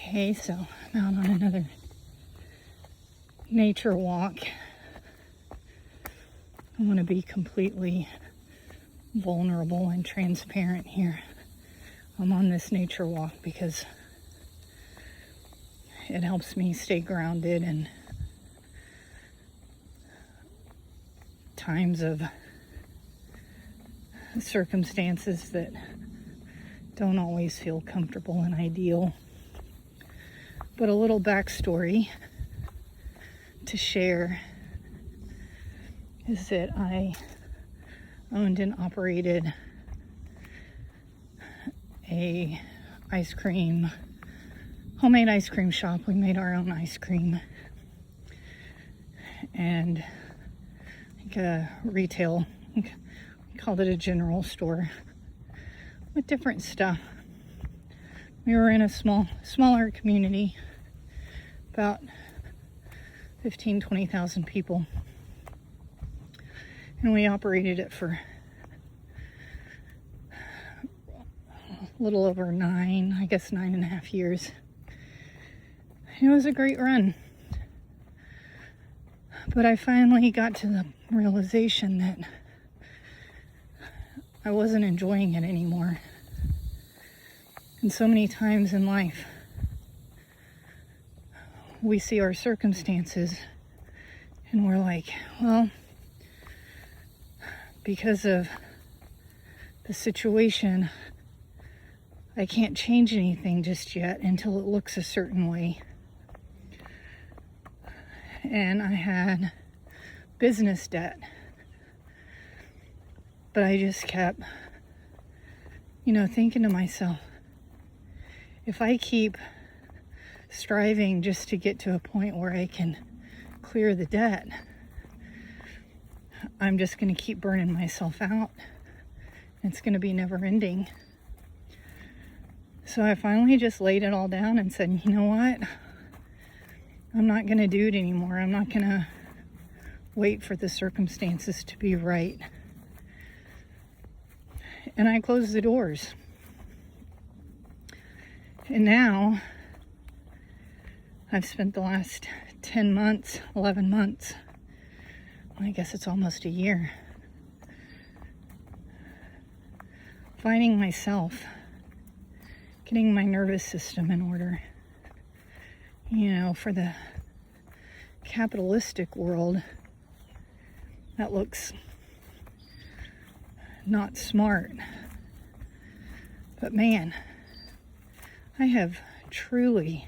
Okay, so I'm out on another nature walk. I want to be completely vulnerable and transparent here. I'm on this nature walk because it helps me stay grounded in times of circumstances that don't always feel comfortable and ideal. But a little backstory to share is that I owned and operated a homemade ice cream shop. We made our own ice cream, and like a retail, we called it a general store with different stuff. We were in a smaller community, about 20,000 people. And we operated it for a little over 9.5 years. It was a great run. But I finally got to the realization that I wasn't enjoying it anymore. And so many times in life, we see our circumstances and we're like, well, because of the situation, I can't change anything just yet until it looks a certain way. And I had business debt, but I just kept, thinking to myself, if I keep striving just to get to a point where I can clear the debt, I'm just going to keep burning myself out. It's going to be never ending. So I finally just laid it all down and said, you know what? I'm not going to do it anymore. I'm not going to wait for the circumstances to be right. And I closed the doors. And now I've spent the last 11 months, I guess it's almost a year, finding myself, getting my nervous system in order. For the capitalistic world, that looks not smart. But man, I have truly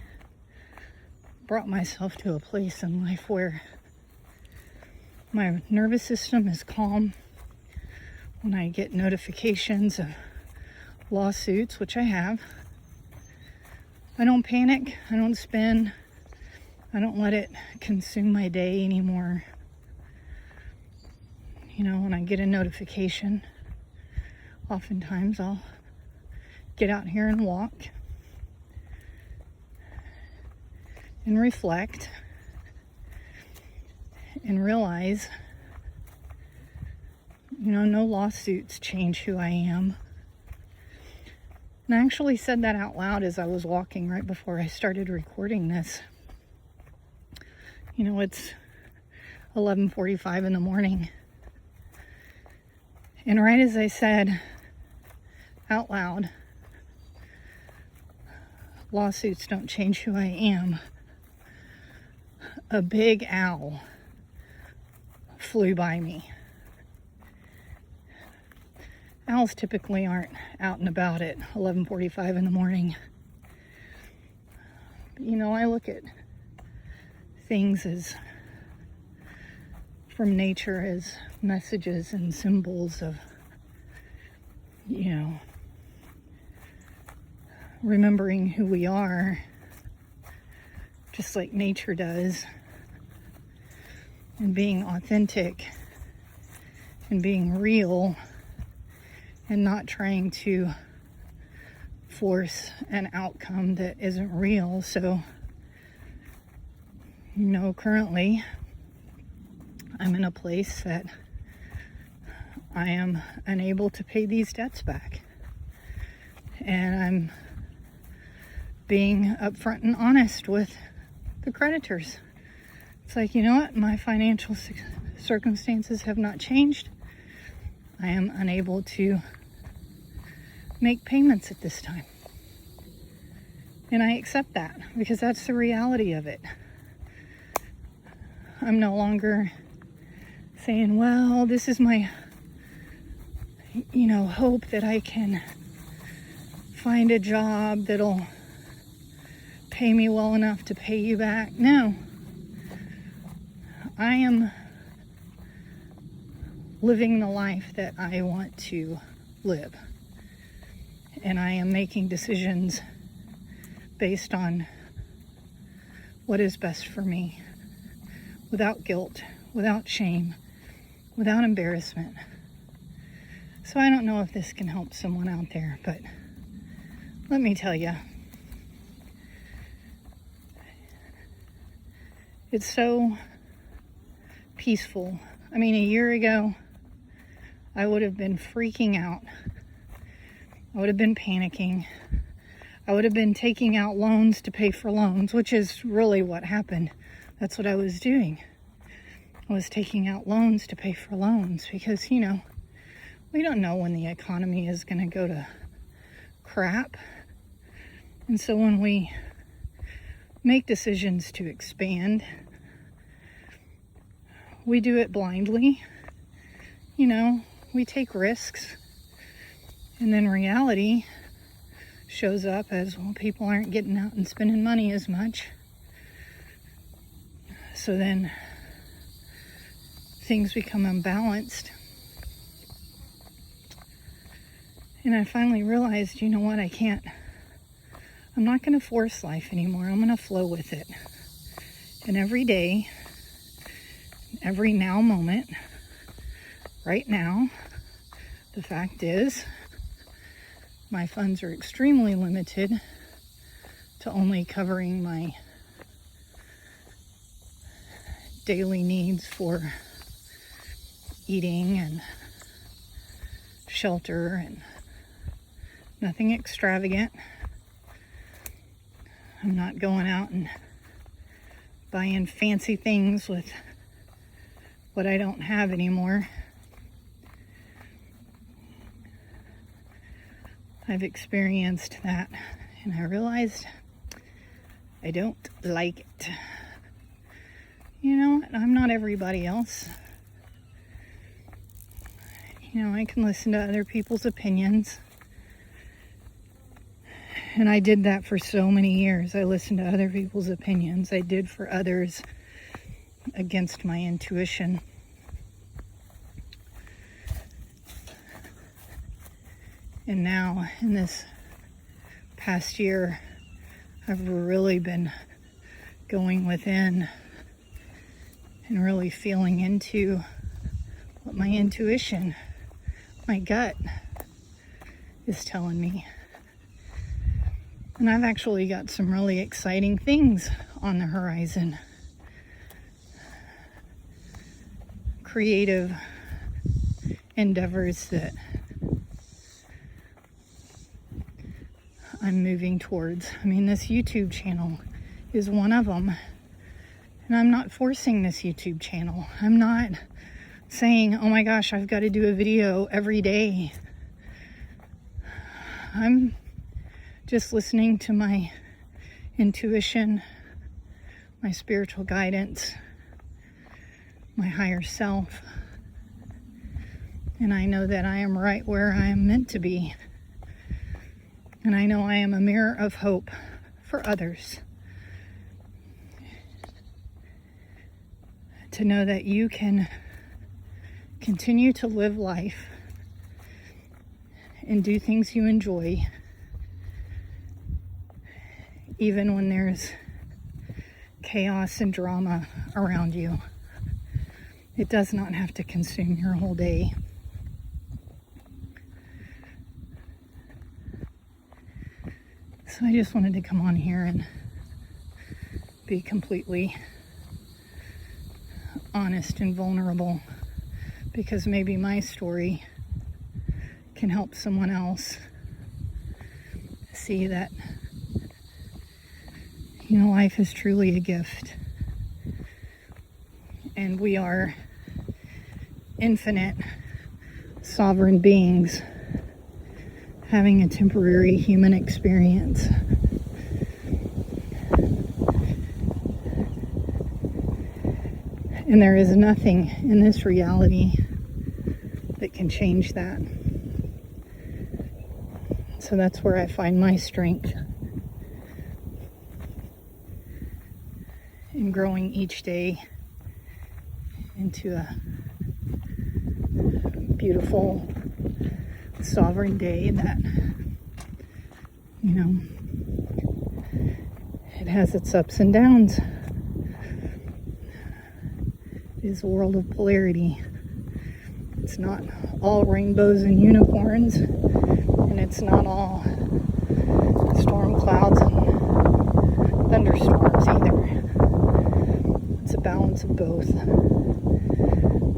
brought myself to a place in life where my nervous system is calm. When I get notifications of lawsuits, which I have, I don't panic, I don't spin, I don't let it consume my day anymore. When I get a notification, oftentimes I'll get out here and walk and reflect and realize, no lawsuits change who I am. And I actually said that out loud as I was walking right before I started recording this. It's 11:45 in the morning. And right as I said out loud, lawsuits don't change who I am, a big owl flew by me. Owls typically aren't out and about at 11:45 in the morning. But, I look at things from nature as messages and symbols of, remembering who we are, just like nature does, and being authentic and being real and not trying to force an outcome that isn't real. So, currently I'm in a place that I am unable to pay these debts back. And I'm being upfront and honest with the creditors. It's like, you know what? My financial circumstances have not changed. I am unable to make payments at this time. And I accept that because that's the reality of it. I'm no longer saying, well, this is my, hope that I can find a job that'll pay me well enough to pay you back. No. I am living the life that I want to live. And I am making decisions based on what is best for me, without guilt, without shame, without embarrassment. So I don't know if this can help someone out there, but let me tell you, it's so peaceful. I mean, a year ago, I would have been freaking out. I would have been panicking. I would have been taking out loans to pay for loans, which is really what happened. That's what I was doing. I was taking out loans to pay for loans because, we don't know when the economy is going to go to crap. And so when we make decisions to expand, we do it blindly. We take risks. And then reality shows up as, well, people aren't getting out and spending money as much. So then things become unbalanced. And I finally realized, I'm not going to force life anymore. I'm going to flow with it. And every day, every now moment, right now, the fact is, my funds are extremely limited to only covering my daily needs for eating and shelter and nothing extravagant. I'm not going out and buying fancy things with what I don't have anymore. I've experienced that, and I realized I don't like it. I'm not everybody else. I can listen to other people's opinions. And I did that for so many years. I listened to other people's opinions. I did for others against my intuition. And now, in this past year, I've really been going within and really feeling into what my intuition, my gut, is telling me. And I've actually got some really exciting things on the horizon. Creative endeavors that I'm moving towards. This YouTube channel is one of them. And I'm not forcing this YouTube channel. I'm not saying, oh my gosh, I've got to do a video every day. I'm just listening to my intuition, my spiritual guidance, my higher self. And I know that I am right where I am meant to be. And I know I am a mirror of hope for others. To know that you can continue to live life and do things you enjoy, even when there's chaos and drama around you. It does not have to consume your whole day. So I just wanted to come on here and be completely honest and vulnerable, because maybe my story can help someone else see that You know, life is truly a gift. And we are infinite, sovereign beings having a temporary human experience. And there is nothing in this reality that can change that. So that's where I find my strength in growing each day into a beautiful, sovereign day that, you know, it has its ups and downs. It is a world of polarity. It's not all rainbows and unicorns, and it's not all storm clouds and thunderstorms either. It's a balance of both.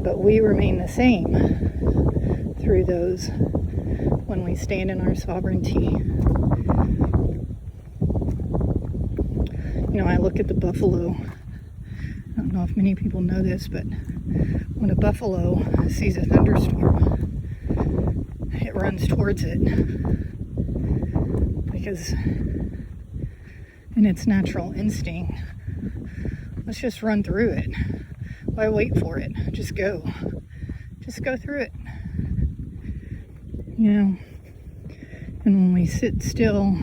But we remain the same through those when we stand in our sovereignty. You know, I look at the buffalo. I don't know if many people know this, but when a buffalo sees a thunderstorm, it runs towards it because in its natural instinct, let's just run through it. Why wait for it? Just go. Just go through it. You know, and when we sit still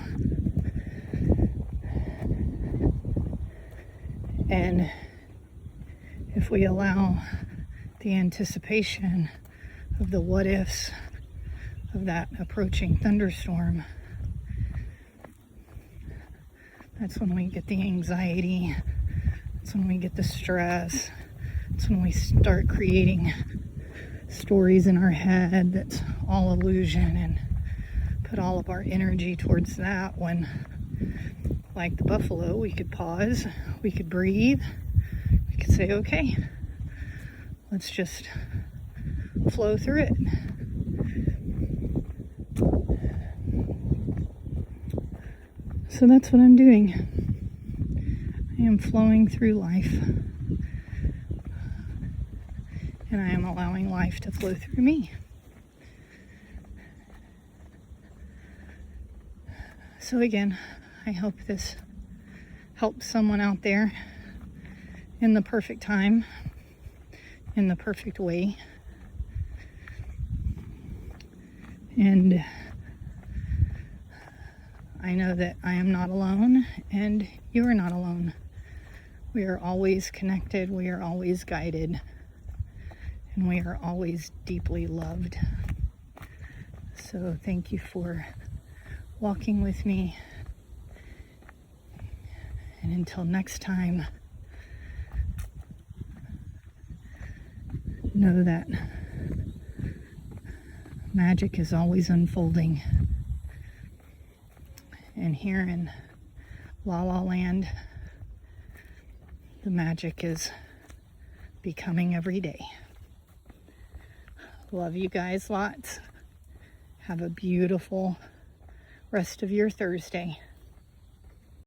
and if we allow the anticipation of the what ifs of that approaching thunderstorm, that's when we get the anxiety, that's when we get the stress, that's when we start creating stories in our head that's all illusion and put all of our energy towards that, when, like the buffalo, we could pause, we could breathe, we could say, okay, let's just flow through it. So that's what I'm doing. I am flowing through life. And I am allowing life to flow through me. So again, I hope this helps someone out there in the perfect time, in the perfect way. And I know that I am not alone, and you are not alone. We are always connected, we are always guided, and we are always deeply loved. So thank you for walking with me. And until next time, know that magic is always unfolding. And here in LaLa Land, the magic is becoming every day. Love you guys lots. Have a beautiful rest of your Thursday.